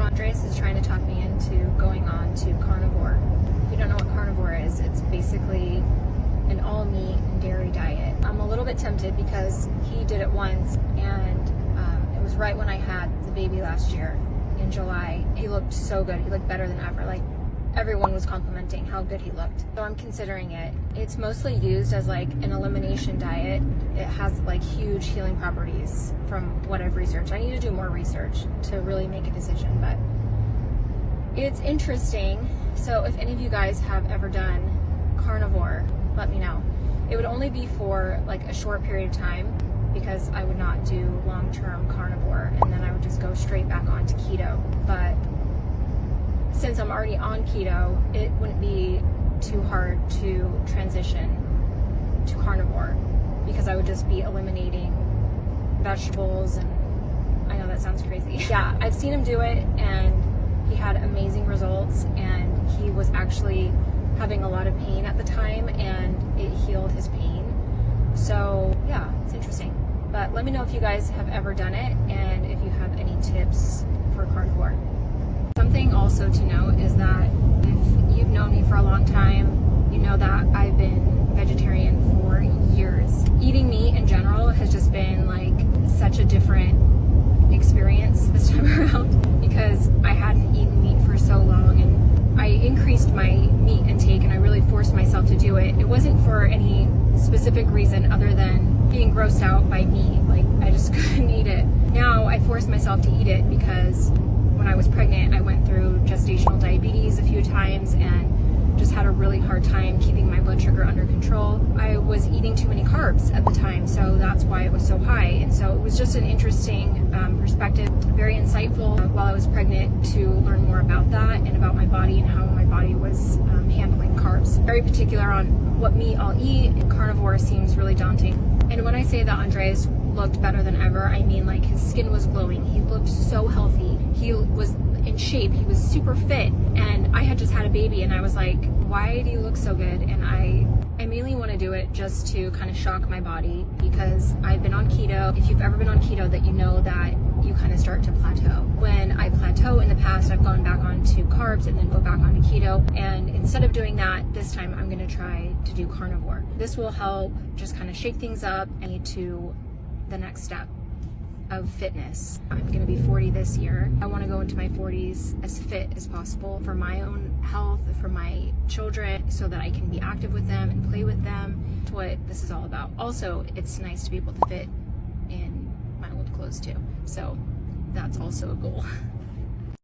Andreas is trying to talk me into going on to carnivore. If you don't know what carnivore is, it's basically an all meat and dairy diet. I'm a little bit tempted because he did it once, and it was right when I had the baby last year in July. He looked so good. He looked better than ever. Like, everyone was complimenting how good he looked. So I'm considering it. It's mostly used as like an elimination diet. It has like huge healing properties from what I've researched. I need to do more research to really make a decision, but it's interesting. So if any of you guys have ever done carnivore, let me know. It would only be for like a short period of time, because I would not do long-term carnivore, and then I would just go straight back onto keto. But since I'm already on keto, it wouldn't be too hard to transition to carnivore, because I would just be eliminating vegetables. And I know that sounds crazy. Yeah, I've seen him do it, and he had amazing results, and he was actually having a lot of pain at the time, and it healed his pain. So yeah, it's interesting. But let me know if you guys have ever done it, and if you have any tips for carnivore. Something also to note is that if you've known me for a long time, you know that I've been vegetarian for years. Eating meat in general has just been like such a different experience this time around, because I hadn't eaten meat for so long, and I increased my meat intake, and I really forced myself to do it. It wasn't for any specific reason other than being grossed out by meat. Like, I just couldn't eat it. Now I force myself to eat it because when I was pregnant, I went through gestational diabetes a few times and just had a really hard time keeping my blood sugar under control. I was eating too many carbs at the time, so that's why it was so high. And so it was just an interesting perspective, very insightful while I was pregnant, to learn more about that and about my body and how my body was handling carbs. Very particular on what meat I'll eat. Carnivore seems really daunting. And when I say that Andreas looked better than ever, I mean like his skin was glowing. He looked so healthy. He was in shape. He was super fit. And I had just had a baby, and I was like, why do you look so good? And I mainly want to do it just to kind of shock my body, because I've been on keto. If you've ever been on keto, that you know that you kind of start to plateau. When I plateau in the past, I've gone back onto carbs and then go back onto keto. And instead of doing that, this time I'm going to try to do carnivore. This will help just kind of shake things up and to the next step of fitness. I'm going to be 40 this year. I want to go into my 40s as fit as possible for my own health, for my children, so that I can be active with them and play with them. That's what this is all about. Also, it's nice to be able to fit in my old clothes too. So that's also a goal.